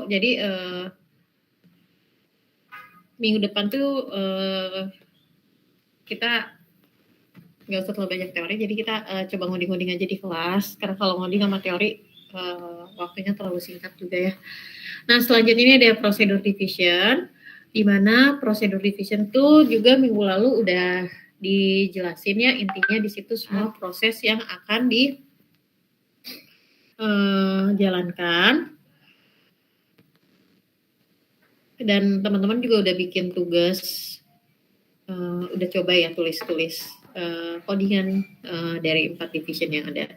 Jadi minggu depan tuh kita nggak usah terlalu banyak teori, jadi kita coba ngoding-ngoding aja di kelas, karena kalau ngoding sama teori waktunya terlalu singkat juga ya. Nah, selanjutnya ini ada prosedur division, di mana prosedur division tuh juga minggu lalu udah dijelasin ya, intinya di situ semua proses yang akan dijalankan. Dan teman-teman juga udah bikin tugas, udah coba ya tulis-tulis codingan dari 4 division yang ada.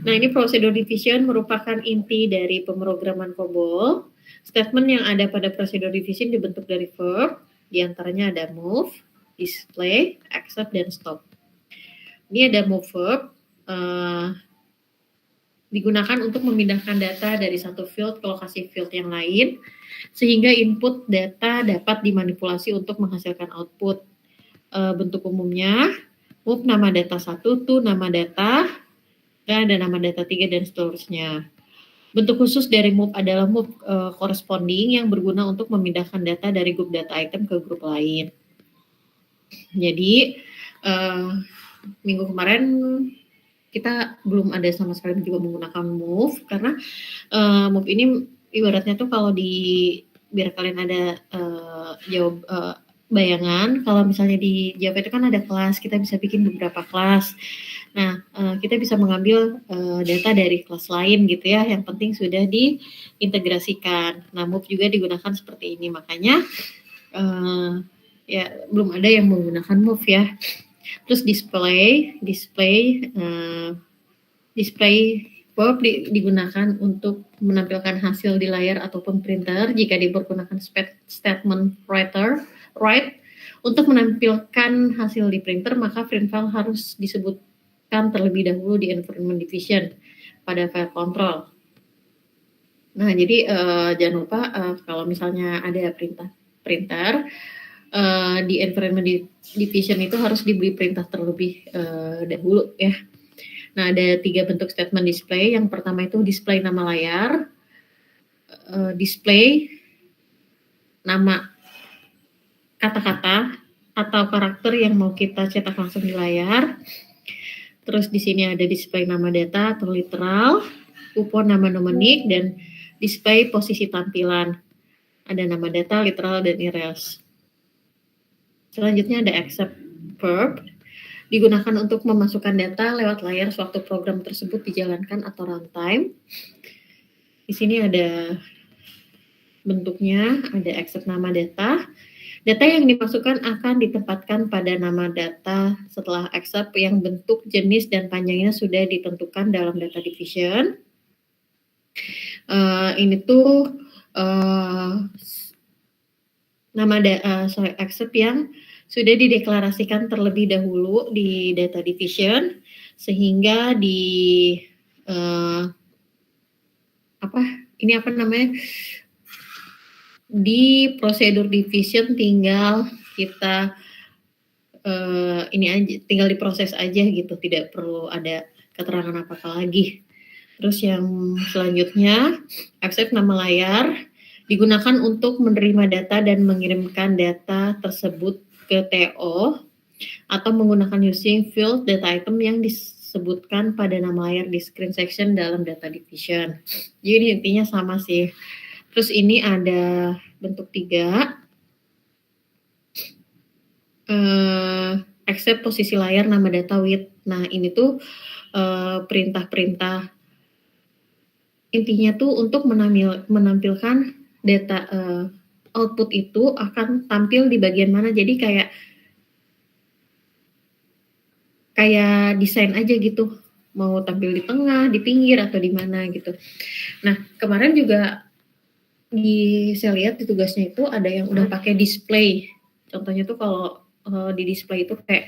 Nah, ini prosedur division merupakan inti dari pemrograman COBOL. Statement yang ada pada prosedur division dibentuk dari verb, diantaranya ada move, display, accept, dan stop. Ini ada move verb, digunakan untuk memindahkan data dari satu field ke lokasi field yang lain, sehingga input data dapat dimanipulasi untuk menghasilkan output. Bentuk umumnya, move nama data 1 to nama data, dan ada nama data 3 dan seterusnya. Bentuk khusus dari move adalah move corresponding yang berguna untuk memindahkan data dari grup data item ke grup lain. Jadi minggu kemarin kita belum ada sama sekali juga menggunakan move, karena move ini ibaratnya tuh kalau biar kalian ada jawab bayangan, kalau misalnya di Java itu kan ada kelas, kita bisa bikin beberapa kelas. Nah, kita bisa mengambil data dari kelas lain gitu ya, yang penting sudah diintegrasikan. Nah, move juga digunakan seperti ini, makanya ya belum ada yang menggunakan move ya. Terus display verb digunakan untuk menampilkan hasil di layar ataupun printer jika dipergunakan statement write. Untuk menampilkan hasil di printer, maka print file harus disebutkan terlebih dahulu di environment division pada file control. Nah, jadi jangan lupa kalau misalnya ada printer di environment division itu harus diberi perintah terlebih dahulu ya. Nah, ada 3 bentuk statement display. Yang pertama itu display nama layar, display nama kata-kata atau karakter yang mau kita cetak langsung di layar. Terus di sini ada display nama data atau literal, kupon nama mnemonik, dan display posisi tampilan. Ada nama data, literal, dan erase. Selanjutnya ada accept verb, digunakan untuk memasukkan data lewat layar sewaktu program tersebut dijalankan atau runtime. Di sini ada bentuknya, ada accept nama data. Data yang dimasukkan akan ditempatkan pada nama data setelah accept yang bentuk, jenis, dan panjangnya sudah ditentukan dalam data division. Ini tuh nama accept yang sudah dideklarasikan terlebih dahulu di data division, sehingga di di prosedur division tinggal kita tinggal diproses aja gitu, tidak perlu ada keterangan apa-apa lagi. Terus yang selanjutnya, accept nama layar digunakan untuk menerima data dan mengirimkan data tersebut ke TO atau menggunakan using field data item yang disebutkan pada nama layar di screen section dalam data division. Jadi intinya sama sih. Terus ini ada bentuk 3, accept posisi layar nama data with. Nah, ini tuh perintah-perintah intinya tuh untuk menampilkan data output itu akan tampil di bagian mana. Jadi kayak desain aja gitu, mau tampil di tengah, di pinggir, atau di mana gitu. Nah, kemarin juga saya lihat di tugasnya itu ada yang udah pakai display. Contohnya tuh kalau di display itu kayak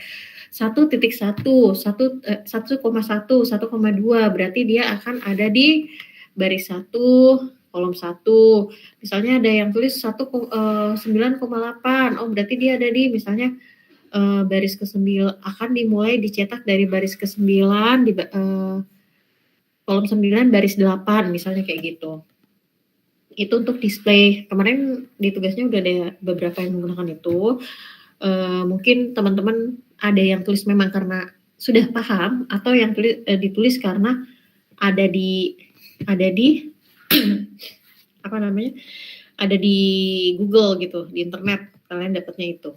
1.1, 1,1, 1,2, berarti dia akan ada di baris 1, kolom 1. Misalnya ada yang tulis 9,8, oh berarti dia ada di misalnya baris ke-9, akan dimulai dicetak dari baris ke-9 di kolom 9 baris 8 misalnya kayak gitu. Itu untuk display. Kemarin di tugasnya udah ada beberapa yang menggunakan itu. Mungkin teman-teman ada yang tulis memang karena sudah paham atau yang ditulis karena ada di apa namanya? Ada di Google gitu, di internet kalian dapatnya itu.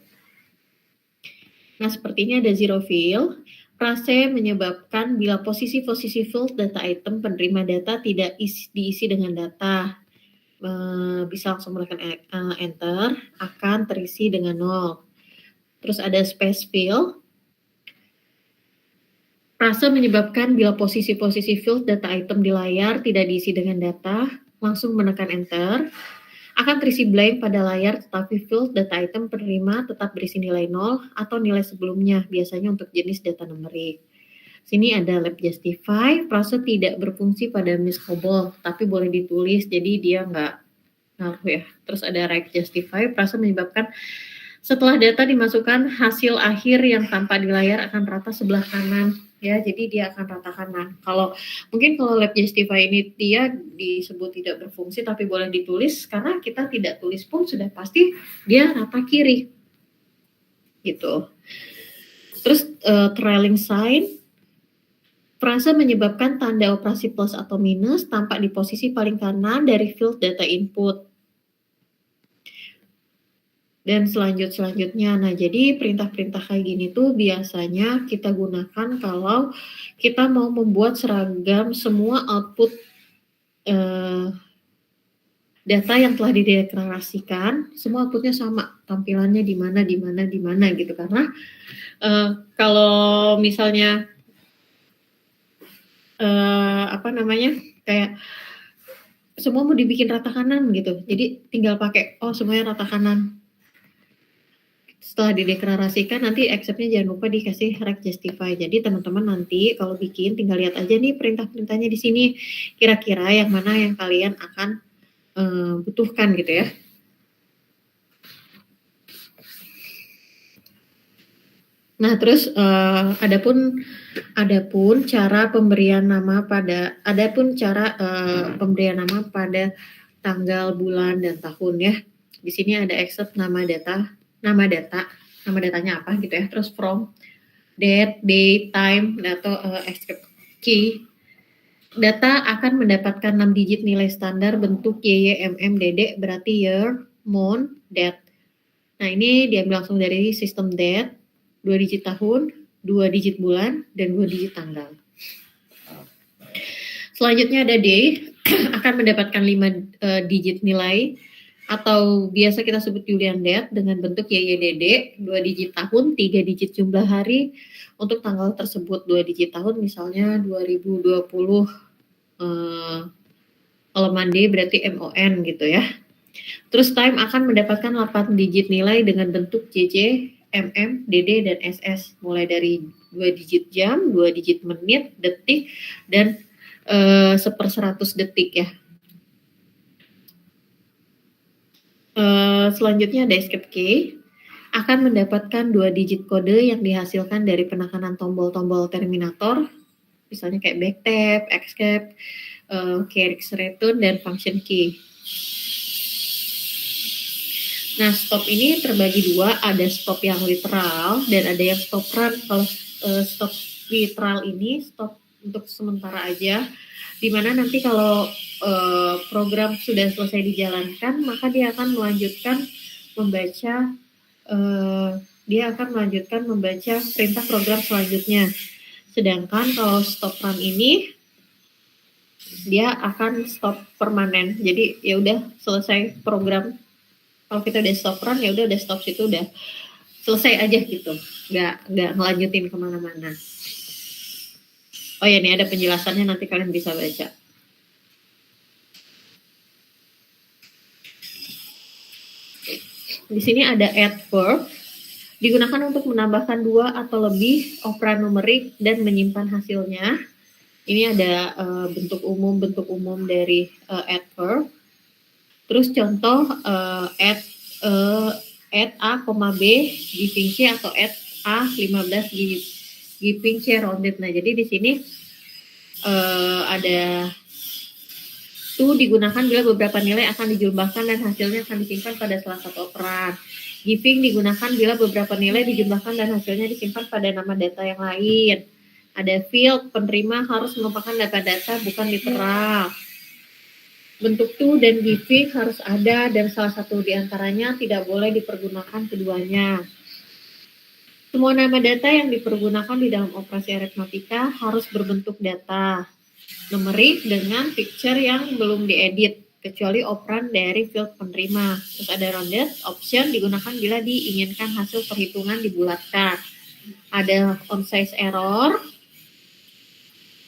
Nah, seperti ini ada zero fill. Prase menyebabkan bila posisi-posisi field data item penerima data tidak diisi dengan data. Bisa langsung menekan enter, akan terisi dengan 0. Terus ada space fill. Prase menyebabkan bila posisi-posisi field data item di layar tidak diisi dengan data, langsung menekan enter, akan terisi blank pada layar tetapi field data item penerima tetap berisi nilai 0 atau nilai sebelumnya, biasanya untuk jenis data numerik. Sini ada lab justify, prase tidak berfungsi pada Miss COBOL, tapi boleh ditulis, jadi dia nggak ngaruh ya. Terus ada right justify, prase menyebabkan setelah data dimasukkan, hasil akhir yang tampak di layar akan rata sebelah kanan. Ya, jadi dia akan rata kanan. Mungkin kalau lab justify ini dia disebut tidak berfungsi, tapi boleh ditulis karena kita tidak tulis pun sudah pasti dia rata kiri. Gitu. Terus trailing sign, prase menyebabkan tanda operasi plus atau minus tampak di posisi paling kanan dari field data input. Dan selanjutnya, nah jadi perintah-perintah kayak gini tuh biasanya kita gunakan kalau kita mau membuat seragam semua output data yang telah dideklarasikan, semua outputnya sama, tampilannya di mana gitu. Karena kalau misalnya kayak semua mau dibikin rata kanan gitu, jadi tinggal pakai semuanya rata kanan. Setelah dideklarasikan nanti accept-nya jangan lupa dikasih right justify. Jadi teman-teman nanti kalau bikin tinggal lihat aja nih perintah-perintahnya di sini, kira-kira yang mana yang kalian akan butuhkan gitu ya. Nah, terus adapun cara pemberian nama pada tanggal, bulan dan tahun ya. Di sini ada accept nama datanya apa gitu ya. Terus from, date, time atau accept key. Data akan mendapatkan 6 digit nilai standar bentuk YYMM berarti year, month, date. Nah, ini diambil langsung dari sistem date, 2 digit tahun, 2 digit bulan, dan 2 digit tanggal. Selanjutnya ada day, akan mendapatkan 5 digit nilai atau biasa kita sebut Julian date dengan bentuk YYDD, 2 digit tahun, 3 digit jumlah hari. Untuk tanggal tersebut 2 digit tahun misalnya 2020 elemen D berarti MON gitu ya. Terus time akan mendapatkan 8 digit nilai dengan bentuk JJ, MM, DD, dan SS. Mulai dari 2 digit jam, 2 digit menit, detik, dan 1/100 detik ya. Selanjutnya ada escape key. Akan mendapatkan 2 digit kode yang dihasilkan dari penekanan tombol-tombol terminator. Misalnya kayak backtab, escape, caret return, dan function key. Nah, stop ini terbagi 2, ada stop yang literal dan ada yang stop run. Kalau stop literal ini stop untuk sementara aja, dimana nanti kalau program sudah selesai dijalankan, maka dia akan melanjutkan membaca perintah program selanjutnya. Sedangkan kalau stop run ini dia akan stop permanen. Jadi ya udah selesai program. Kalau kita udah stop run ya udah stop situ, udah selesai aja gitu, nggak ngelanjutin kemana-mana. Oh ya, ini ada penjelasannya, nanti kalian bisa baca. Di sini ada add verb, digunakan untuk menambahkan 2 atau lebih operan numerik dan menyimpan hasilnya. Ini ada bentuk umum dari add verb. Terus contoh add A, B giving C atau add A 15 giving C rounded. Nah, jadi di sini ada to digunakan bila beberapa nilai akan dijumlahkan dan hasilnya akan disimpan pada salah satu operan. Giving digunakan bila beberapa nilai dijumlahkan dan hasilnya disimpan pada nama data yang lain. Ada field, penerima harus merupakan data-data bukan literal. Bentuk to dan giving harus ada dan salah satu di antaranya tidak boleh dipergunakan keduanya. Semua nama data yang dipergunakan di dalam operasi aritmatika harus berbentuk data numerik dengan picture yang belum diedit, kecuali operan dari field penerima. Terus ada rounded option digunakan bila diinginkan hasil perhitungan dibulatkan. Ada on size error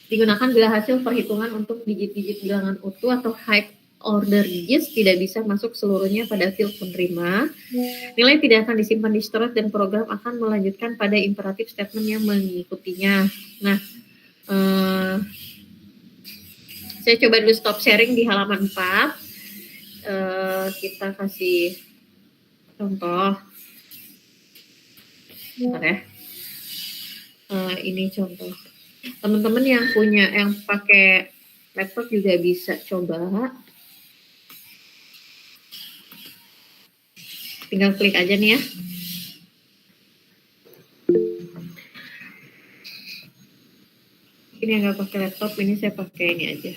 digunakan bila hasil perhitungan untuk digit-digit bilangan utuh atau high order digits tidak bisa masuk seluruhnya pada field penerima. Nilai tidak akan disimpan di storage dan program akan melanjutkan pada imperative statement yang mengikutinya. Nah, saya coba dulu stop sharing di halaman 4. Kita kasih contoh. Bentar ya. Ini contoh. Teman-teman yang pakai laptop juga bisa coba. Tinggal klik aja nih ya. Ini yang nggak pakai laptop, ini saya pakai ini aja.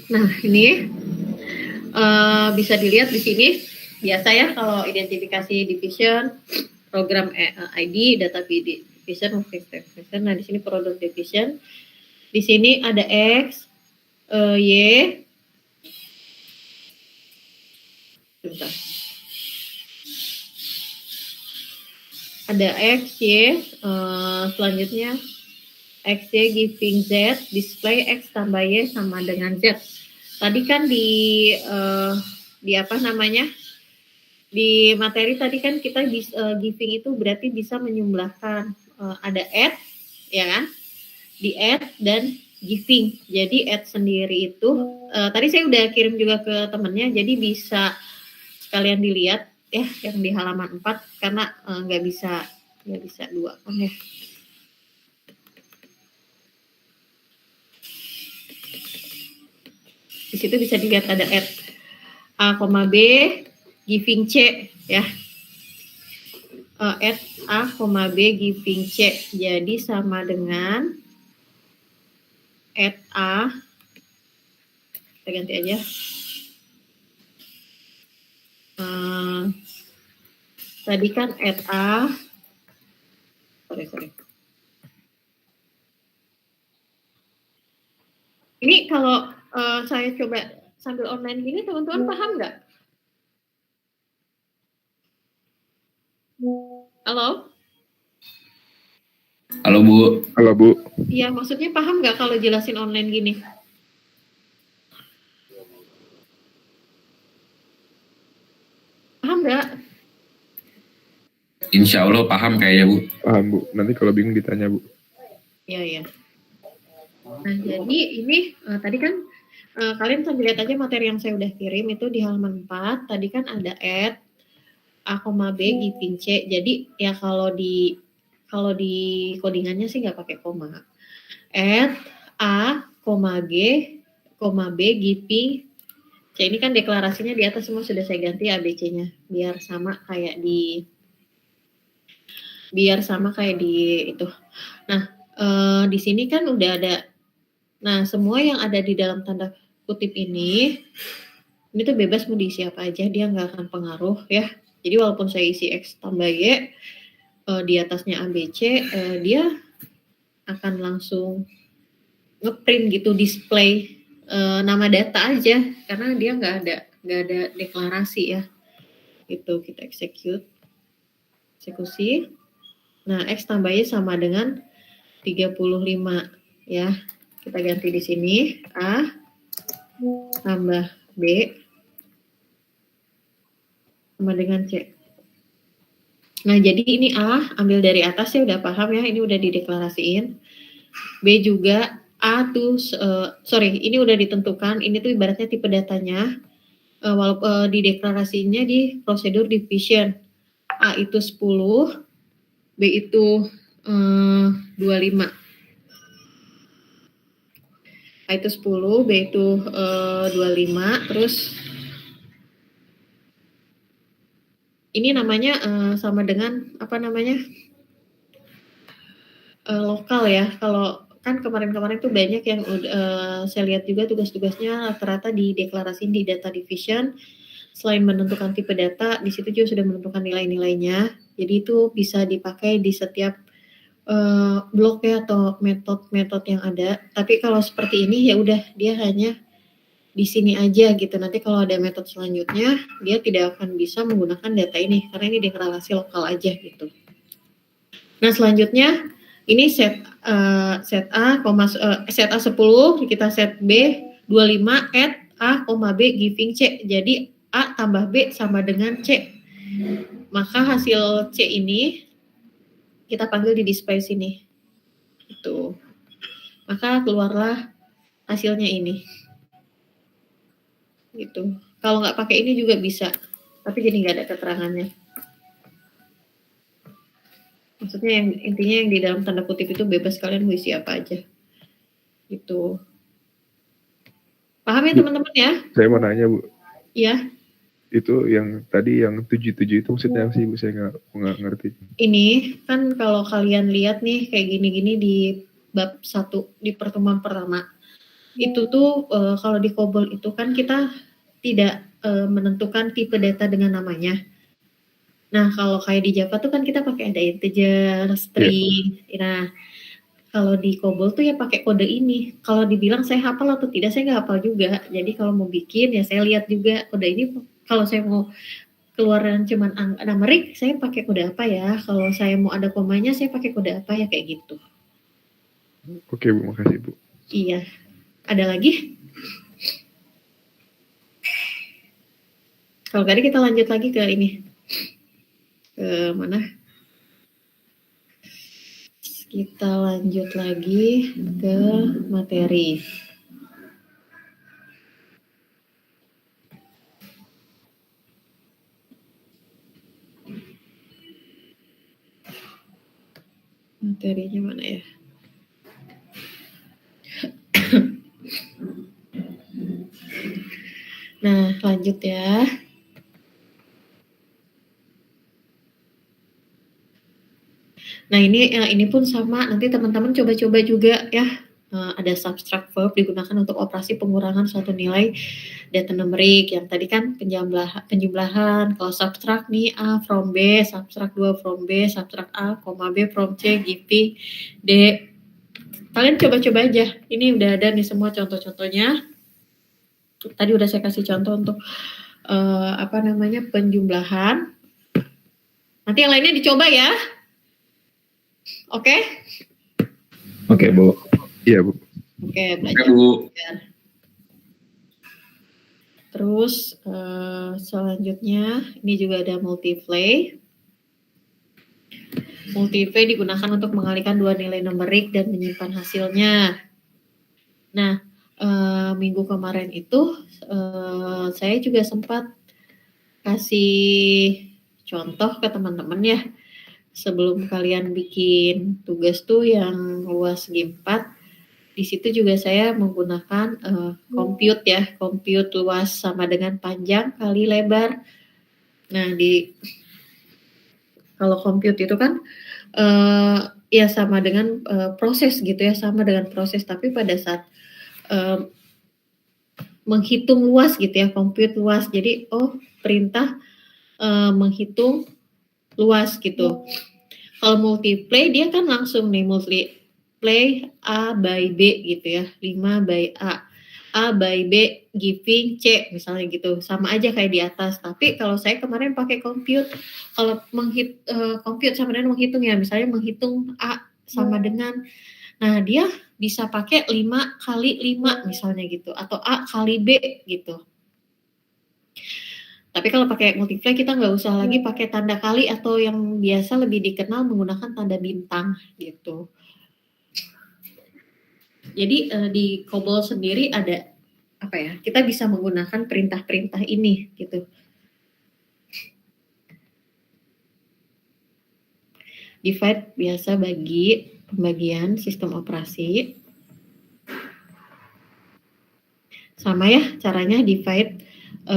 Nah, ini bisa dilihat di sini. Biasa ya kalau identifikasi division, program ID, data division, division. Nah, di sini product division. Di sini ada X, Y. Bentar. Ada X, Y, selanjutnya X, Y giving Z, display X tambah Y sama dengan Z. Tadi kan di apa namanya, di materi tadi kan kita giving itu berarti bisa menyumlahkan, ada add, ya kan, di add dan giving. Jadi add sendiri itu, tadi saya udah kirim juga ke temennya, jadi bisa sekalian dilihat ya yang di halaman 4 karena nggak bisa dua kan ya. Di situ bisa dilihat ada add A, B, giving C ya. Add A, B, giving C. Jadi sama dengan add A. Kita ganti aja. Tadi kan add A. Sorry. Ini kalau saya coba sambil online gini, teman-teman paham nggak? Halo? Halo Bu. Halo Bu. Iya, maksudnya paham nggak kalau jelasin online gini? Paham nggak? Insya Allah paham kayaknya Bu. Paham Bu. Nanti kalau bingung ditanya Bu. Iya. Nah, jadi ini tadi kan kalian sambil lihat aja materi yang saya udah kirim itu di halaman 4. Tadi kan ada add A, B, giving C. Jadi ya kalau di codingannya sih nggak pakai koma. Add A, B, giving C. Ini kan deklarasinya di atas semua sudah saya ganti ABC-nya biar sama kayak di itu. Nah, di sini kan udah ada. Nah, semua yang ada di dalam tanda kutip ini tuh bebas mau diisi apa aja, dia nggak akan pengaruh ya. Jadi walaupun saya isi X tambah Y, di atasnya ABC, dia akan langsung ngeprint gitu, display nama data aja, karena dia nggak ada deklarasi ya. Itu kita eksekusi. Nah, X tambah Y sama dengan 35 ya. Kita ganti di sini A tambah B sama dengan C. Nah, jadi ini A ambil dari atas ya, udah paham ya, ini udah dideklarasiin. B juga A tuh ini udah ditentukan, ini tuh ibaratnya tipe datanya. Di deklarasinya di prosedur division. A itu 10, B itu 25. A itu 10, B itu 25, terus ini namanya sama dengan apa namanya? Lokal ya. Kalau kan kemarin-kemarin tuh banyak yang saya lihat juga tugas-tugasnya rata-rata dideklarasiin di data division. Selain menentukan tipe data, di situ juga sudah menentukan nilai-nilainya. Jadi itu bisa dipakai di setiap blok ya atau metode-metode yang ada. Tapi kalau seperti ini ya udah dia hanya di sini aja gitu. Nanti kalau ada metode selanjutnya dia tidak akan bisa menggunakan data ini karena ini deklarasi lokal aja gitu. Nah selanjutnya ini set A, set A 10, kita set B 25 add A, B giving C. Jadi A tambah B sama dengan C. Maka hasil C ini kita panggil di display sini. Itu. Maka keluarlah hasilnya ini. Gitu. Kalau nggak pakai ini juga bisa, tapi jadi nggak ada keterangannya. Maksudnya yang intinya yang di dalam tanda kutip itu bebas kalian mau isi apa aja. Gitu. Paham ya teman-teman ya? Saya mau nanya Bu. Iya. Itu yang tadi yang 77 itu maksudnya apa sih Bu? Saya nggak ngerti. Ini kan kalau kalian lihat nih kayak gini-gini di bab 1 di pertemuan pertama. Itu tuh kalau di COBOL itu kan kita tidak menentukan tipe data dengan namanya. Nah, kalau kayak di Java tuh kan kita pakai ada integer, string. Yeah. Nah, kalau di COBOL tuh ya pakai kode ini. Kalau dibilang saya hafal atau tidak, saya nggak hafal juga. Jadi kalau mau bikin ya saya lihat juga kode ini. Kalau saya mau keluaran cuman numerik, saya pakai kode apa ya? Kalau saya mau ada komanya, saya pakai kode apa ya kayak gitu. Oke Bu, makasih Bu. Iya. Ada lagi? Kalau tadi kita lanjut lagi ke ini. Ke mana? Kita lanjut lagi ke materi. Materinya mana ya? Nah, lanjut ya. Nah, ini pun sama. Nanti teman-teman coba-coba juga ya. Ada subtract verb digunakan untuk operasi pengurangan suatu nilai data numerik. Yang tadi kan penjumlahan. Kalau subtract nih A from B, subtract 2 from B, subtract A, B from C, giving D. Kalian coba-coba aja. Ini udah ada nih semua contoh-contohnya. Tadi udah saya kasih contoh untuk penjumlahan. Nanti yang lainnya dicoba ya. Oke? Oke, Bu. Iya, Bu. Oke, belajar. Oke, Bu. Terus selanjutnya ini juga ada multiply. Multiply digunakan untuk mengalihkan dua nilai numerik dan menyimpan hasilnya. Nah, minggu kemarin itu saya juga sempat kasih contoh ke teman-teman ya. Sebelum kalian bikin tugas tuh yang luas G4, di situ juga saya menggunakan compute ya. Compute luas sama dengan panjang kali lebar. Nah, kalau compute itu kan ya sama dengan proses gitu ya, sama dengan proses. Tapi pada saat menghitung luas gitu ya, compute luas. Jadi perintah menghitung luas gitu. Kalau multiply dia kan langsung nih multiply A by B gitu ya, 5 by A. A by B giving C misalnya gitu. Sama aja kayak di atas. Tapi kalau saya kemarin pakai compute, kalau compute sama dengan menghitung ya, misalnya menghitung A sama dengan, nah dia bisa pakai 5 kali 5 misalnya gitu, atau A kali B gitu. Tapi kalau pakai multiply kita nggak usah lagi pakai tanda kali atau yang biasa lebih dikenal menggunakan tanda bintang gitu. Jadi di COBOL sendiri ada apa ya, kita bisa menggunakan perintah-perintah ini gitu. Divide biasa bagi pembagian sistem operasi. Sama ya caranya, divide 5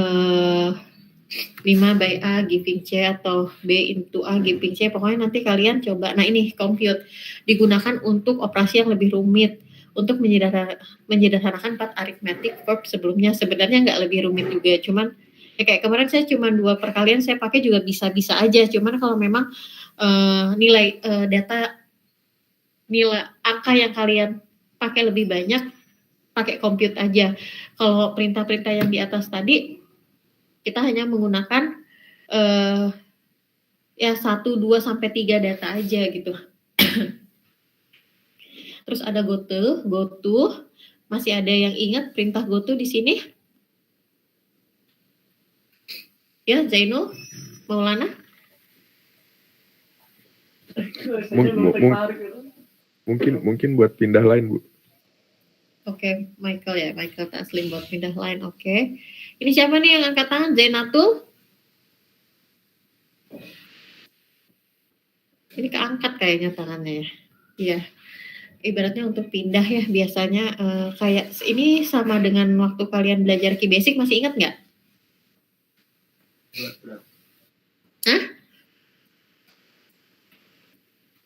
by A giving C atau B into A giving C. Pokoknya nanti kalian coba. Nah ini compute digunakan untuk operasi yang lebih rumit, untuk menyederhanakan part arithmetic verb sebelumnya. Sebenarnya nggak lebih rumit juga, cuman ya kayak kemarin saya cuma 2 perkalian saya pakai juga bisa-bisa aja. Cuman kalau memang nilai angka yang kalian pakai lebih banyak, pakai compute aja. Kalau perintah-perintah yang di atas tadi kita hanya menggunakan ya 1, 2 sampai 3 data aja gitu. Terus ada goto. Masih ada yang ingat perintah goto di sini? Ya, Zainul, Maulana? Mungkin buat pindah line, Bu. Oke, Michael ya, Michael Taslim buat pindah line. Oke. Ini siapa nih yang angkat tangan? Zainatul? Ini keangkat kayaknya tangannya ya. Iya. Ibaratnya untuk pindah ya, biasanya kayak ini sama dengan waktu kalian belajar Key Basic, masih ingat nggak? Hah?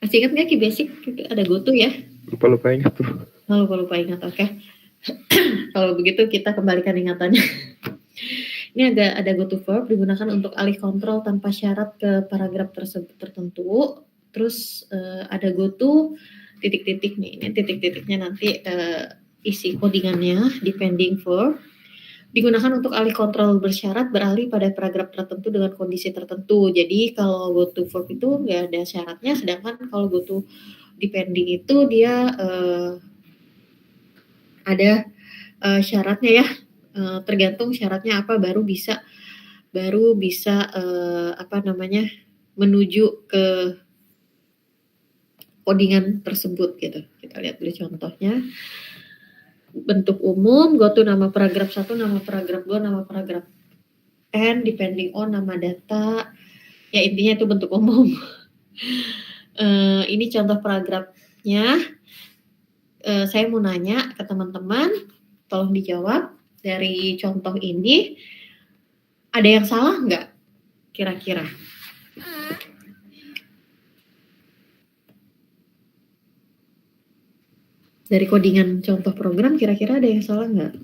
Masih ingat nggak Key Basic? Ada goto ya? Lupa ingat tuh. Lupa ingat, oke. Kalau begitu kita kembalikan ingatannya. Ini ada goto verb digunakan untuk alih kontrol tanpa syarat ke paragraf tersebut tertentu. Terus ada goto titik-titik nih. Ini titik-titiknya nanti isi codingannya, depending verb. Digunakan untuk alih kontrol bersyarat beralih pada paragraf tertentu dengan kondisi tertentu. Jadi kalau goto verb itu nggak ada syaratnya, sedangkan kalau goto depending itu dia ada syaratnya ya. Tergantung syaratnya apa baru bisa menuju ke codingan tersebut gitu. Kita lihat dulu contohnya. Bentuk umum, goto nama paragraf 1, nama paragraf 2, nama paragraf n, depending on nama data. Ya intinya itu bentuk umum. Ini contoh paragrafnya. Saya mau nanya ke teman-teman, tolong dijawab dari contoh ini. Ada yang salah nggak kira-kira? Dari codingan contoh program kira-kira ada yang salah nggak?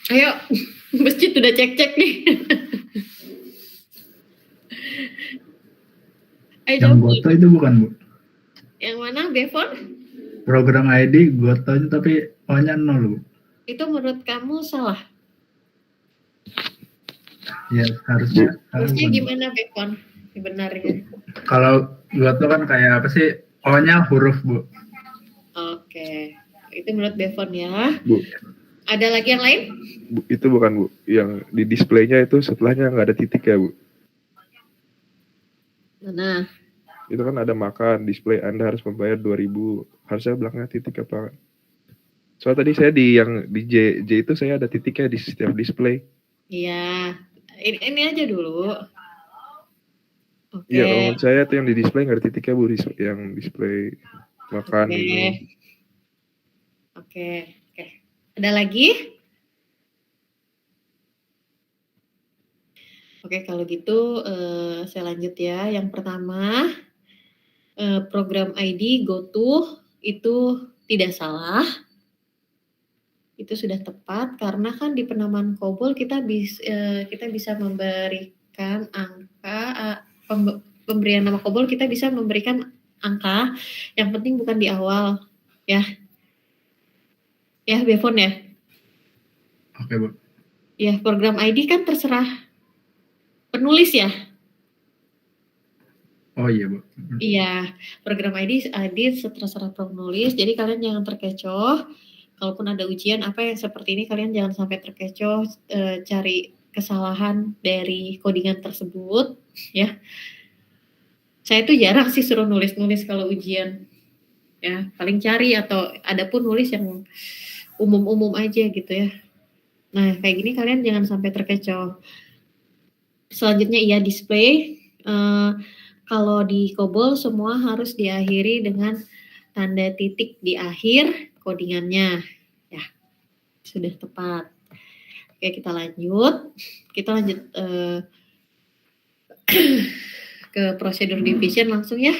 Ayo, masjid udah cek-cek nih. Ayo, yang goto itu bukan, Bu? Yang mana, Bevon? Program ID goto itu tapi O-nya 0, Bu. Itu menurut kamu salah? Ya, harusnya gimana, Bevon? Sebenarnya. Kalau goto kan kayak apa sih? O-nya huruf, Bu. Oke. Itu menurut Bevon ya. Bu. Ada lagi yang lain? Bu, itu bukan, Bu. Yang di displaynya itu setelahnya nggak ada titik ya, Bu. Mana? Itu kan ada makan, display Anda harus membayar 2.000. Harusnya belakangnya titik apa? Soalnya tadi saya di J itu saya ada titiknya di setiap display. Iya. Ini aja dulu. Oke. Iya, kalau menurut saya tuh yang di display nggak ada titiknya, Bu. Yang display makan ini. Oke. Ada lagi? Oke, kalau gitu saya lanjut ya. Yang pertama, program ID GoTo itu tidak salah. Itu sudah tepat karena kan di penamaan COBOL kita bisa memberikan angka, pemberian nama COBOL kita bisa memberikan angka. Yang penting bukan di awal, ya. Ya, Bevon ya? Oke, Bu. Ya, program ID kan terserah penulis ya? Oh iya, Bu. Iya, program ID terserah penulis, jadi kalian jangan terkecoh. kalaupun ada ujian apa yang seperti ini, kalian jangan sampai terkecoh, cari kesalahan dari codingan tersebut, ya. Saya tuh jarang sih suruh nulis-nulis kalau ujian, ya. Paling cari atau ada pun nulis yang umum-umum aja gitu ya. Nah, kayak gini kalian jangan sampai terkecoh. Selanjutnya iya display. Kalau di COBOL semua harus diakhiri dengan tanda titik di akhir codingannya. Ya, sudah tepat. Oke, kita lanjut. Kita lanjut ke prosedur division langsung ya.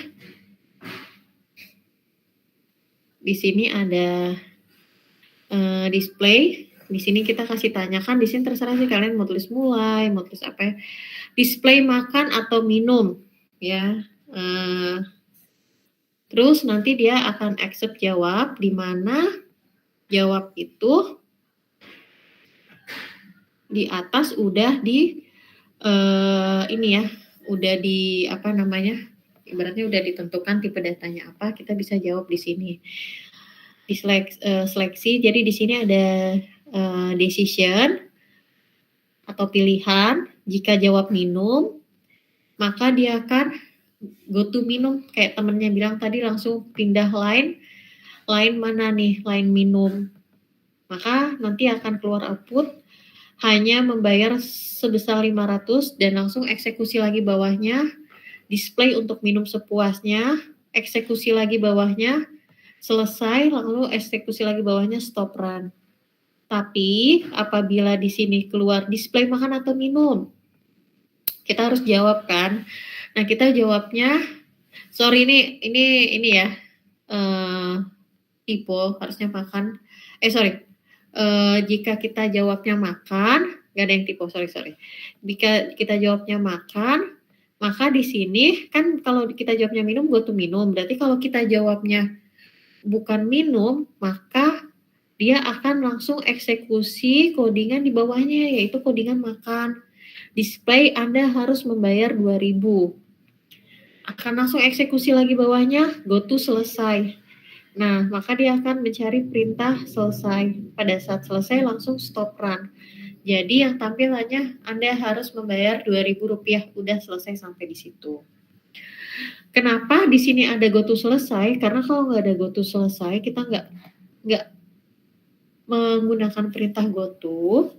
Di sini ada display. Di sini kita kasih tanyakan. Di sini terserah sih kalian mau tulis mulai, mau tulis apa ya. Display makan atau minum, ya. Terus nanti dia akan accept jawab, di mana jawab itu di atas udah di ini ya, udah di apa namanya, ibaratnya udah ditentukan tipe datanya apa, kita bisa jawab di sini. Di seleksi, jadi di sini ada decision atau pilihan. Jika jawab minum, maka dia akan go to minum, kayak temennya bilang tadi, langsung pindah line mana nih, line minum. Maka nanti akan keluar output hanya membayar sebesar 500 dan langsung eksekusi lagi bawahnya, display untuk minum sepuasnya, eksekusi lagi bawahnya, selesai, lalu eksekusi lagi bawahnya, stop run. Tapi apabila di sini keluar display makan atau minum, kita harus jawab kan. Nah, kita jawabnya, sorry ini ya, tipe harusnya makan. Jika kita jawabnya makan, nggak ada yang tipe, sorry. Jika kita jawabnya makan, maka di sini kan kalau kita jawabnya minum, go to minum. Berarti kalau kita jawabnya bukan minum, maka dia akan langsung eksekusi codingan di bawahnya, yaitu codingan makan. Display Anda harus membayar 2.000. Akan langsung eksekusi lagi bawahnya, go to selesai. Nah, maka dia akan mencari perintah selesai. Pada saat selesai langsung stop run. Jadi yang tampil hanya Anda harus membayar Rp2.000, udah selesai sampai di situ. Kenapa di sini ada go to selesai? Karena kalau nggak ada go to selesai, kita nggak menggunakan perintah go to,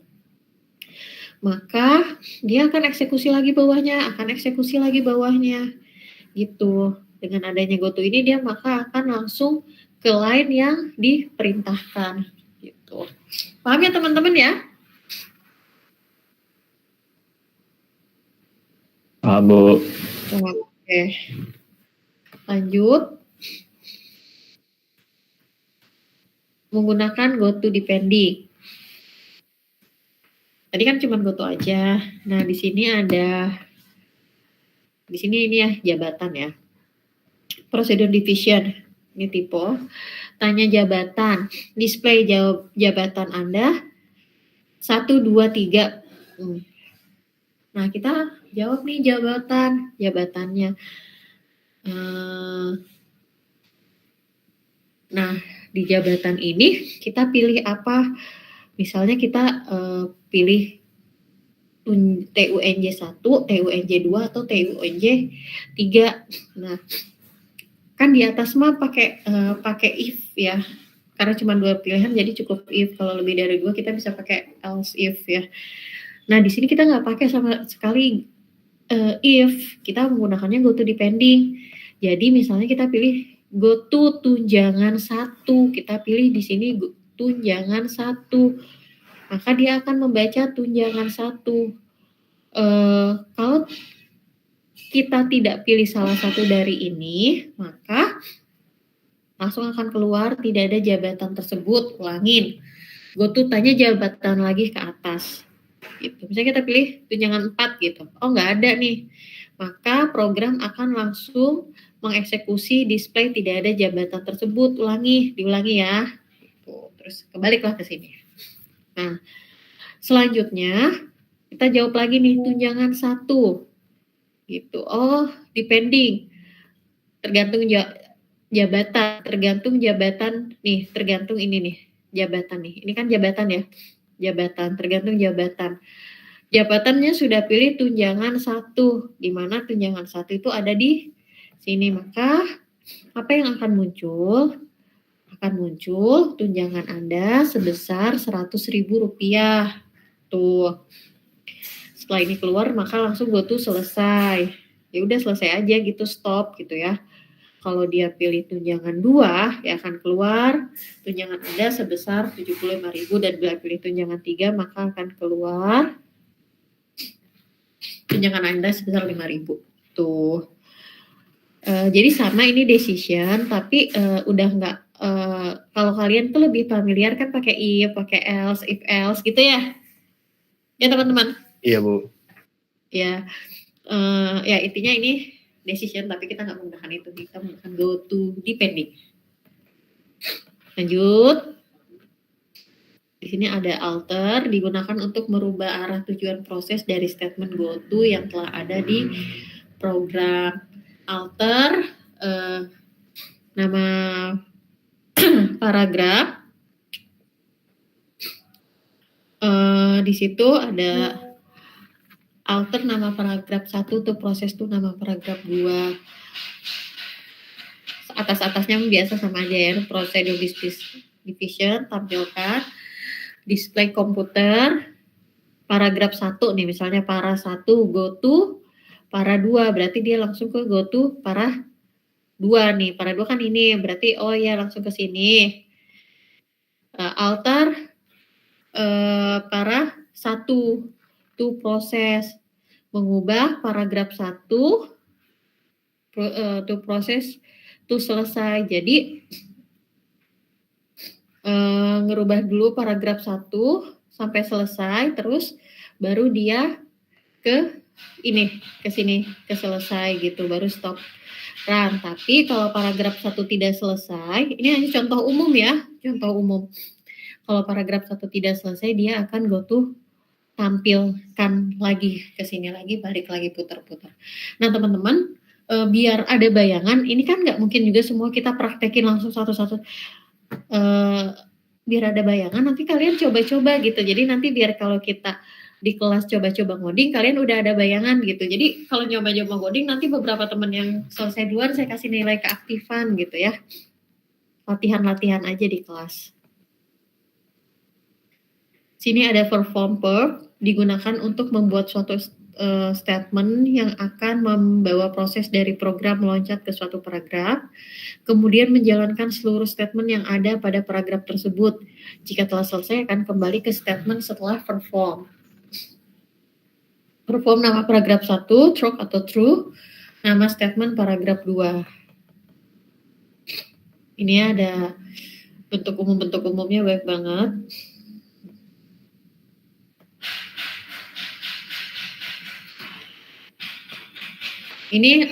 maka dia akan eksekusi lagi bawahnya, gitu. Dengan adanya go to ini, dia maka akan langsung ke line yang diperintahkan, gitu. Paham ya teman-teman ya? Paham, Bu. Oke. Lanjut. Menggunakan go to depending. Tadi kan cuma go to aja. Nah, di sini ini ya jabatan ya. Prosedur division. Ini tipe. Tanya jabatan. Display jabatan Anda. 1, 2, 3. Nah, kita jawab nih jabatannya. Nah, di jabatan ini kita pilih apa? Misalnya kita pilih TUNJ 1, TUNJ 2, atau TUNJ 3. Nah, kan di atas mah pakai if ya. Karena cuma 2 pilihan jadi cukup if. Kalau lebih dari 2 kita bisa pakai else if ya. Nah, di sini kita nggak pakai sama sekali if. Kita menggunakannya go to depending. Jadi misalnya kita pilih go to tunjangan 1. Kita pilih di sini tunjangan 1. Maka dia akan membaca tunjangan 1. Kalau kita tidak pilih salah satu dari ini, maka langsung akan keluar tidak ada jabatan tersebut. Ulangin. Go to tanya jabatan lagi ke atas. Gitu. Misalnya kita pilih tunjangan 4 gitu. Oh, nggak ada nih. Maka program akan langsung mengeksekusi display tidak ada jabatan tersebut. Diulangi ya. Gitu. Terus kebaliklah ke sini. Nah, selanjutnya kita jawab lagi nih tunjangan 1. Gitu. Oh, depending. Tergantung jabatan nih, tergantung ini nih. jabatan nih. Ini kan jabatan ya. Jabatan, tergantung jabatan. Jabatannya sudah pilih tunjangan 1, di mana tunjangan 1 itu ada di sini. Maka apa yang akan muncul? Akan muncul tunjangan Anda sebesar Rp100.000. Tuh. Setelah ini keluar, maka langsung go to selesai. Ya udah selesai aja gitu, stop gitu ya. Kalau dia pilih tunjangan 2, ya akan keluar tunjangan Anda sebesar 75.000, dan bila pilih tunjangan 3, maka akan keluar tunjangan Anda sebesar 5.000. Tuh. Jadi sama ini decision, tapi udah nggak, kalau kalian tuh lebih familiar kan pakai if, pakai else, if else gitu ya. Ya teman-teman. Iya Bu. Ya, ya intinya ini decision, tapi kita nggak menggunakan itu, kita menggunakan go to depending. Lanjut. Di sini ada alter, digunakan untuk merubah arah tujuan proses dari statement go to yang telah ada di program. Alter, nama paragraf. Di situ ada alter nama paragraf 1 tuh proses tuh nama paragraf 2. Atas-atasnya biasa sama aja ya, prosedur division, tampilkan, display komputer, paragraf 1 nih, misalnya para 1 go to para 2, berarti dia langsung ke go to para 2 nih, para 2 kan ini, berarti oh ya langsung ke sini. Alter para 1 to proses, mengubah paragraf 1 to proses to selesai. Jadi ngerubah dulu paragraf 1 sampai selesai, terus baru dia ke ini, ke sini, ke selesai gitu, baru stop run. Tapi kalau paragraf 1 tidak selesai, ini hanya contoh umum ya, contoh umum. Kalau paragraf 1 tidak selesai, dia akan go to tampilkan lagi, ke sini lagi, balik lagi, putar-putar. Nah teman-teman, biar ada bayangan, ini kan nggak mungkin juga semua kita praktekin langsung satu-satu. Biar ada bayangan, nanti kalian coba-coba gitu. Jadi nanti biar kalau kita di kelas coba-coba ngoding, kalian udah ada bayangan gitu. Jadi kalau nyoba-nyoba ngoding, nanti beberapa teman yang selesai duluan, saya kasih nilai keaktifan gitu ya. Latihan-latihan aja di kelas. Sini ada perform verb, digunakan untuk membuat suatu statement yang akan membawa proses dari program meloncat ke suatu paragraf, kemudian menjalankan seluruh statement yang ada pada paragraf tersebut. Jika telah selesai, akan kembali ke statement setelah perform. Perform nama paragraf 1, true atau true, nama statement paragraf 2. Ini ada bentuk umumnya baik banget. Ini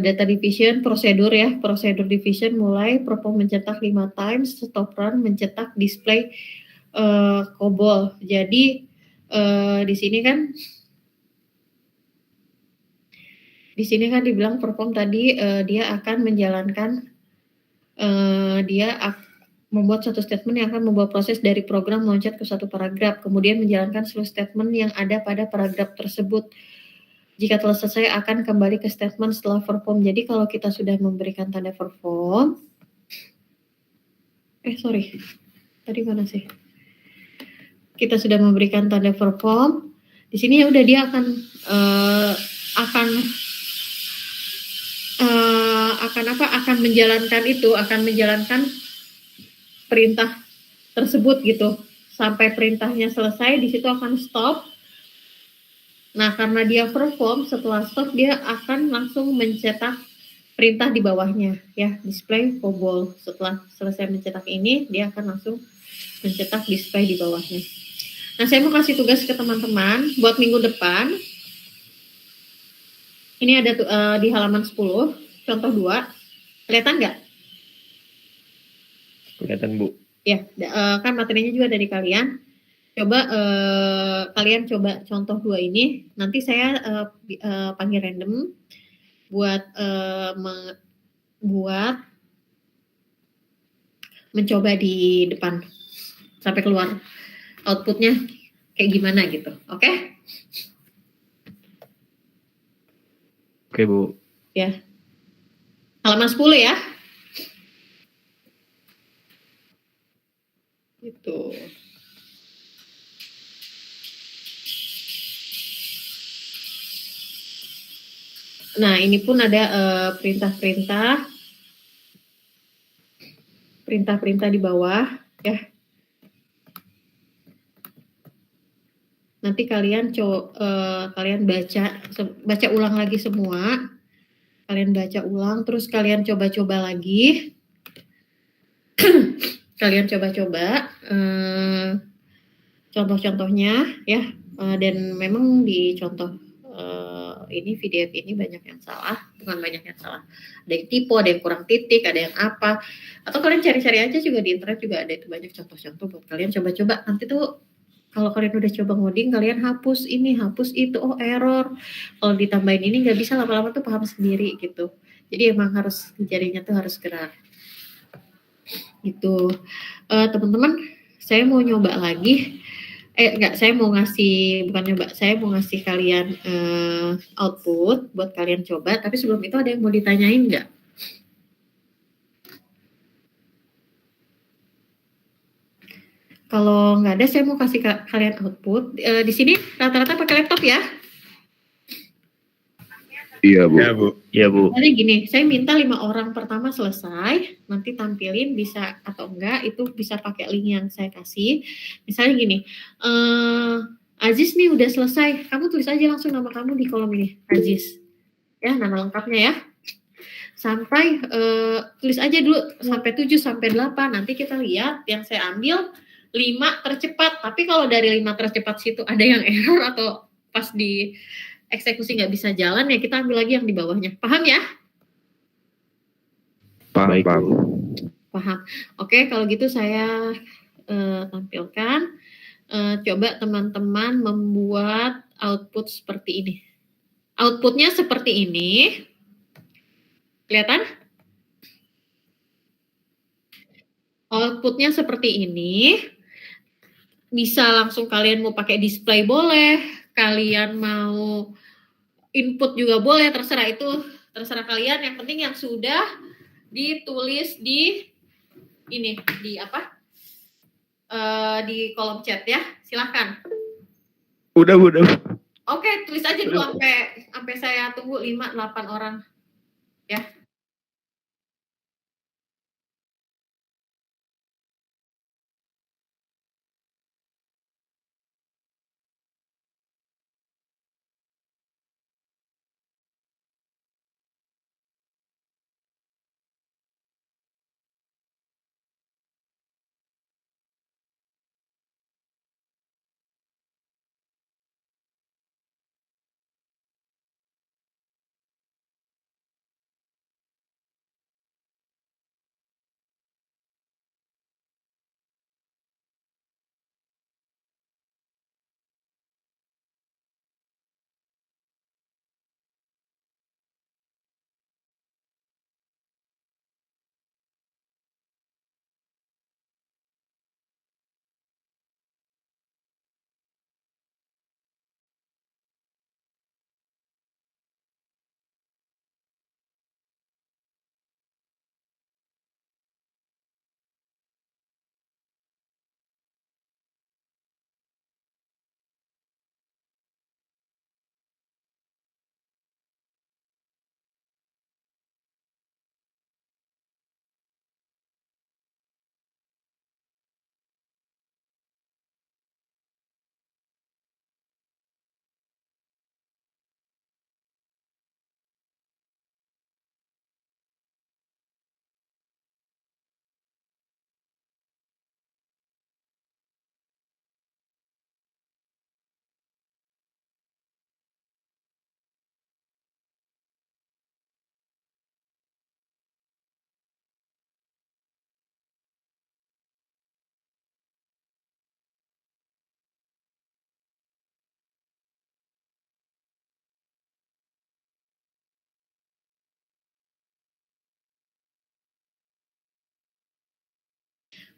data division, prosedur ya, prosedur division mulai perform mencetak 5 times, stop run mencetak display COBOL. Jadi di sini kan dibilang perform tadi dia akan menjalankan membuat suatu statement yang akan membawa proses dari program meloncat ke suatu paragraf, kemudian menjalankan seluruh statement yang ada pada paragraf tersebut. Jika telah selesai, akan kembali ke statement setelah perform. Jadi kalau kita sudah memberikan tanda perform, tadi mana sih? Kita sudah memberikan tanda perform. Di sini ya udah dia akan menjalankan perintah tersebut gitu. Sampai perintahnya selesai, di situ akan stop. Nah, karena dia perform, setelah stop dia akan langsung mencetak perintah di bawahnya ya, display COBOL. Setelah selesai mencetak ini, dia akan langsung mencetak display di bawahnya. Nah, saya mau kasih tugas ke teman-teman buat minggu depan. Ini ada di halaman 10, contoh 2. Kelihatan nggak? Kelihatan Bu. Ya, kan materinya juga dari kalian. Coba kalian coba contoh 2 ini. Nanti saya panggil random buat mencoba di depan sampai keluar outputnya kayak gimana gitu. Oke? Oke, Bu. Ya. Halaman 10 ya. Gitu. Nah, ini pun ada perintah-perintah di bawah ya. Nanti kalian baca ulang lagi semua. Kalian baca ulang, terus kalian coba-coba lagi. Kalian coba-coba contoh-contohnya ya. Dan memang di contoh ini PDF ini banyak yang salah, bukan banyak yang salah. Ada yang tipe, ada yang kurang titik, ada yang apa. Atau kalian cari-cari aja juga di internet juga ada itu banyak contoh-contoh buat kalian coba-coba. Nanti tuh kalau kalian udah coba ngoding, kalian hapus ini, hapus itu, oh error. Kalau ditambahin ini nggak bisa, lama-lama tuh paham sendiri gitu. Jadi emang harus jarinya tuh harus gerak. Gitu. Teman-teman, saya mau nyoba lagi. Saya mau ngasih kalian output buat kalian coba. Tapi sebelum itu ada yang mau ditanyain nggak? Kalau nggak ada, saya mau kasih kalian output. Di sini rata-rata pakai laptop ya? Iya, Bu. Iya, Bu. Iya, Bu. Jadi gini, saya minta 5 orang pertama selesai, nanti tampilin bisa atau enggak, itu bisa pakai link yang saya kasih. Misalnya gini, Aziz nih udah selesai, kamu tulis aja langsung nama kamu di kolom ini, Aziz. Ya, nama lengkapnya ya. Sampai, tulis aja dulu, sampai 7, sampai 8, nanti kita lihat yang saya ambil 5 tercepat, tapi kalau dari 5 tercepat situ ada yang error atau pas di eksekusi nggak bisa jalan ya kita ambil lagi yang di bawahnya. Paham ya? Paham. Paham. Oke, kalau gitu saya tampilkan. Coba teman-teman membuat output seperti ini. Outputnya seperti ini. Kelihatan? Outputnya seperti ini. Bisa langsung kalian mau pakai display boleh. Kalian mau input juga boleh, terserah itu, terserah kalian. Yang penting yang sudah ditulis di ini, di apa? Di kolom chat ya. Silahkan. Udah. Oke, tulis aja dulu sampai saya tunggu 5-8 orang. Ya.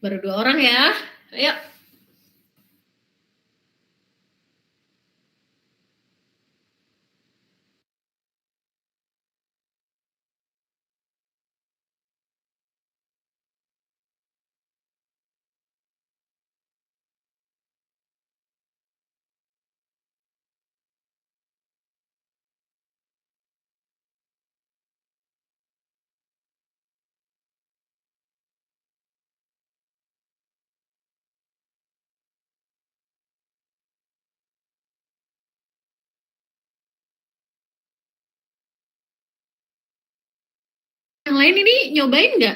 Baru 2 orang ya. Ayo. Yang lain ini nyobain nggak?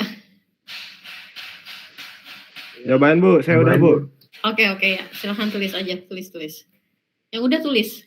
Cobain Bu, saya udah Bu. Oke ya. Silahkan tulis aja, tulis. Yang udah tulis.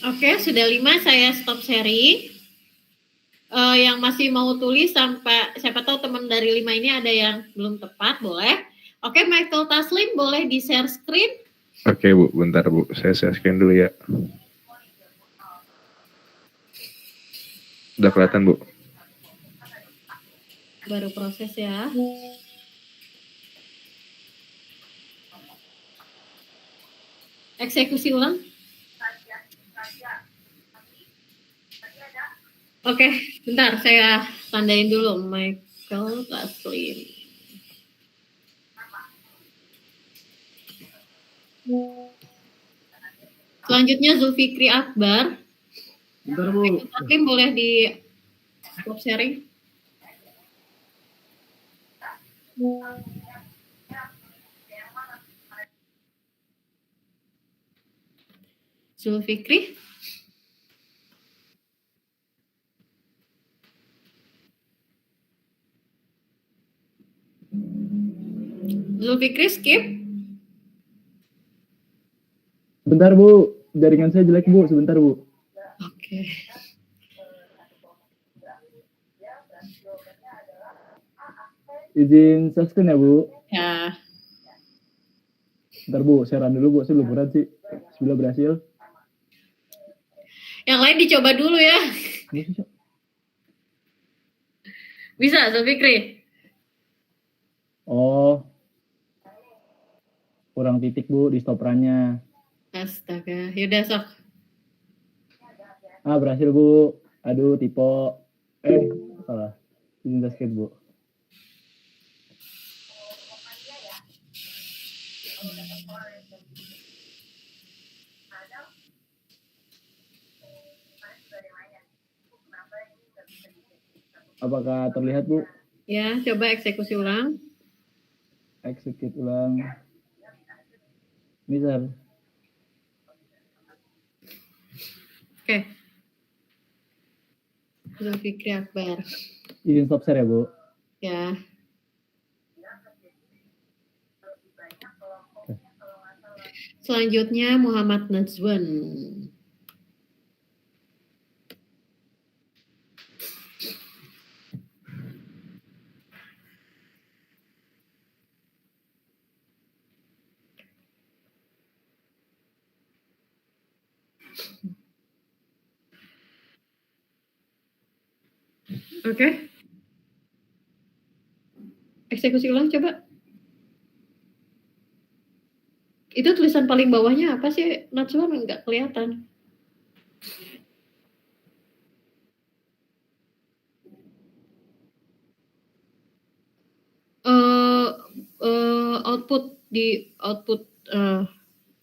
Oke, sudah 5 saya stop sharing. Yang masih mau tulis sampai siapa tahu teman dari 5 ini ada yang belum tepat, boleh. Oke, Michael Taslim boleh di share screen. Oke Bu, bentar Bu, saya scan dulu ya. Udah kelihatan Bu. Baru proses ya. Eksekusi ulang. Oke, bentar saya tandain dulu Michael Taslim. Selanjutnya Zulfikri Akbar. Bentar Bu. Michael Taslim boleh di stop sharing. Zulfikri. Zulfikri skip. Bentar Bu, jaringan saya jelek Bu, sebentar Bu. Oke. Izin subscribe ya Bu. Ya. Bentar Bu, saya run dulu Bu, saya belum berat sih. Sudah berhasil. Yang lain dicoba dulu ya. Bisa, Zulfikri? Oh, kurang titik Bu di stop run-nya. Astaga, yaudah sok. Ah, berhasil Bu. Aduh, tipe. Salah. Izin subscribe Bu. Apakah terlihat Bu? Ya, coba eksekusi ulang. Execute ulang. Misal. Oke. Zulfikri Akbar. Izin stop share ya Bu. Ya. Selanjutnya Muhammad Najwan. Oke. Eksekusi ulang coba. Itu tulisan paling bawahnya apa sih? Najwa nggak kelihatan. Output di output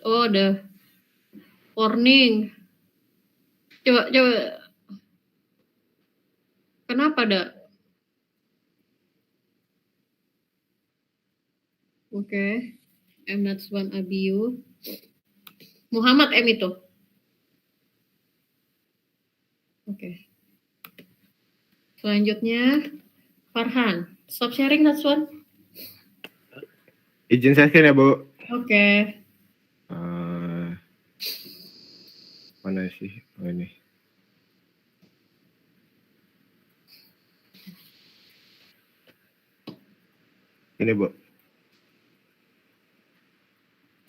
ada warning. Coba kenapa ada? Oke. M Najwan Abiyu. Muhammad M itu. Oke. Selanjutnya Farhan. Stop sharing Najwan. Izin saya ya, Bu. Oke. Mana sih? Oh, ini. Ini, Bu.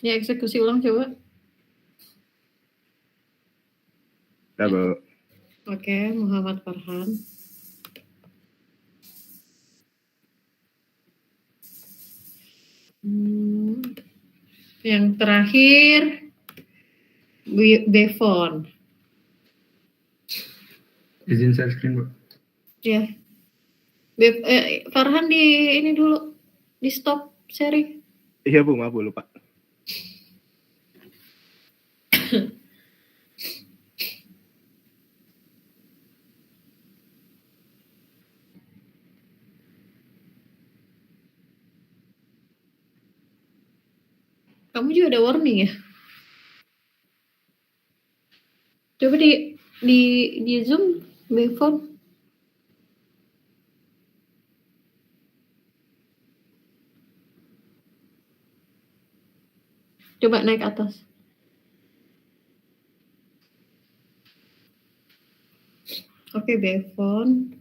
Ya eksekusi ulang coba. Udah, Bu. Oke, Muhammad Farhan. Yang terakhir Bevon. Izin share screen, Bu. Ya. Farhan di ini dulu. Di stop sharing. Iya, Bu, maaf, Bu, lupa. Kamu juga ada warning ya? Coba di Zoom Bevon. Coba naik atas. Oke, Bevon.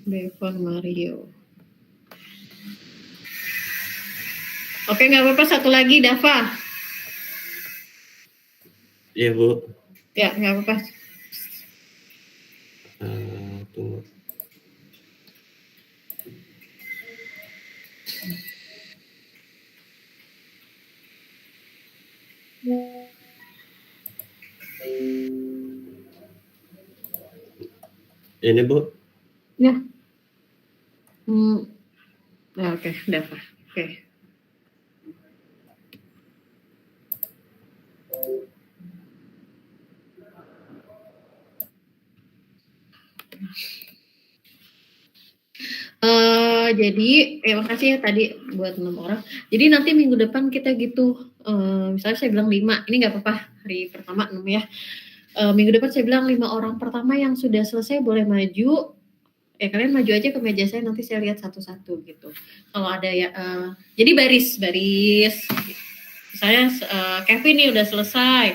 Bevon Mario. Oke, nggak apa-apa. Satu lagi, Dava. Iya, Bu. Ya, nggak apa-apa. Tunggu. Ini, Bu. Ya. Nah, oke, Dava. Oke. Jadi makasih ya tadi buat 6 orang. Jadi nanti minggu depan kita gitu, misalnya saya bilang 5, ini nggak apa-apa, hari pertama 6 ya. Minggu depan saya bilang 5 orang pertama yang sudah selesai boleh maju. Kalian maju aja ke meja saya, nanti saya lihat satu-satu gitu. Kalau ada ya, jadi baris. Misalnya Kevin nih udah selesai,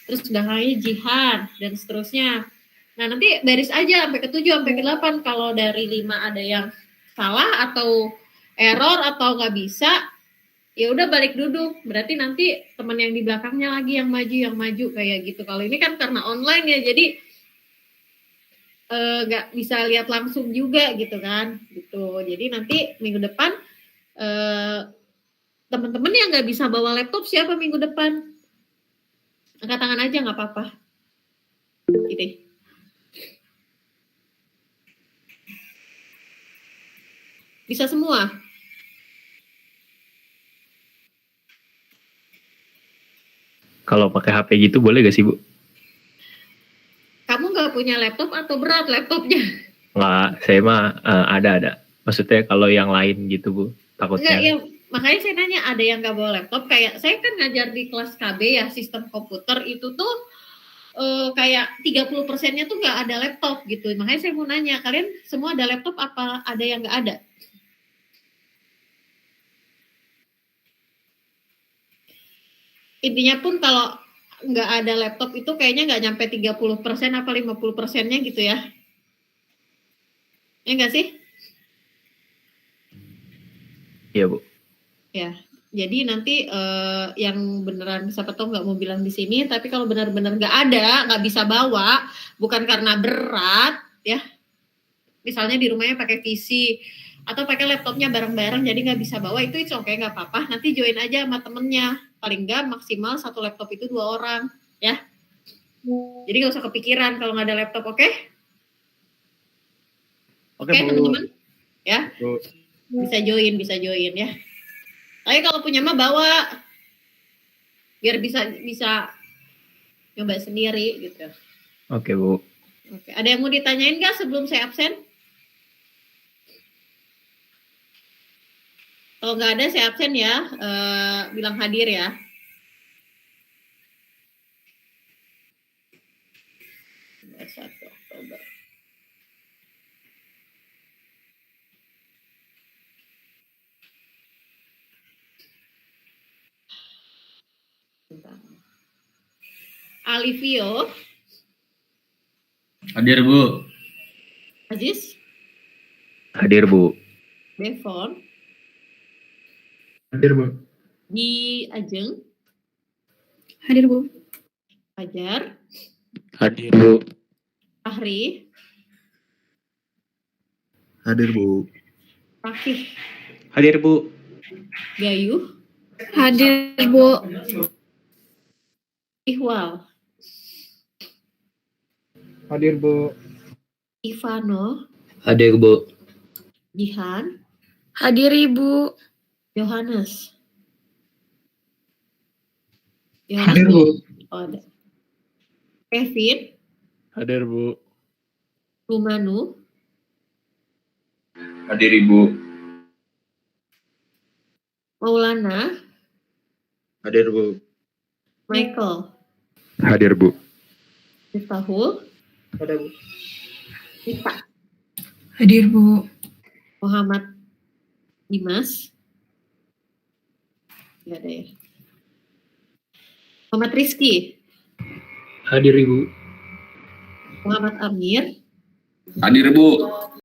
terus belakangnya Jihan dan seterusnya. Nah nanti baris aja sampai ke 7, sampai ke 8. Kalau dari 5 ada yang salah atau error atau nggak bisa, ya udah balik duduk. Berarti nanti teman yang di belakangnya lagi yang maju kayak gitu. Kalau ini kan karena online ya, jadi nggak bisa lihat langsung juga gitu kan, gitu. Jadi nanti minggu depan teman-teman yang nggak bisa bawa laptop siapa minggu depan? Angkat tangan aja nggak apa-apa. Gitu. Bisa semua. Kalau pakai HP gitu boleh gak sih, Bu? Kamu nggak punya laptop atau berat laptopnya? Nggak, saya mah ada. Maksudnya kalau yang lain gitu, Bu, takutnya. Enggak, ya makanya saya nanya, ada yang nggak bawa laptop. Kayak saya kan ngajar di kelas KB ya, sistem komputer itu tuh kayak 30%-nya tuh nggak ada laptop gitu. Makanya saya mau nanya, kalian semua ada laptop apa ada yang nggak ada? Intinya pun kalau nggak ada laptop itu kayaknya nggak nyampe 30% apa 50%-nya gitu ya. Ya nggak sih? Iya, Bu. Ya, Jadi nanti yang beneran siapa tahu nggak mau bilang di sini, tapi kalau benar-benar nggak ada, nggak bisa bawa, bukan karena berat, ya. Misalnya di rumahnya pakai PC atau pakai laptopnya bareng-bareng, jadi nggak bisa bawa, itu oke, nggak apa-apa. Nanti join aja sama temennya. Paling nggak maksimal satu laptop itu 2 orang, ya. Jadi nggak usah kepikiran kalau nggak ada laptop, oke? Oke, teman-teman, ya. Bu. Bisa join ya. Tapi kalau punya mah bawa biar bisa nyoba sendiri gitu. Oke, Bu. Oke, ada yang mau ditanyain nggak sebelum saya absen? Kalau nggak ada saya absen ya, bilang hadir ya. Satu Oktober. Alivio, Hadir, Bu. Aziz, Hadir, Bu. Devon, Hadir, Bu. Di Ajeng, Hadir, Bu. Fajar, Hadir, Bu. Fahri, Hadir, Bu. Rakif, Hadir, Bu. Gayu, Hadir, Bu. Ihwal, Hadir, Bu. Ivano, Hadir, Bu. Jihan, Hadir, Ibu. Yohanes. Hadir, Bu. Oh, ada. Kevin, Hadir, Bu. Rumanu, Hadir, Ibu. Maulana, Hadir, Bu. Michael, Hadir, Bu. Miftahul, Ada, Bu. Rita, Hadir, Bu. Muhammad Dimas, nggak ada ya. Muhammad Rizky, Hadir, Ibu. Muhammad Amir, Hadir, Bu.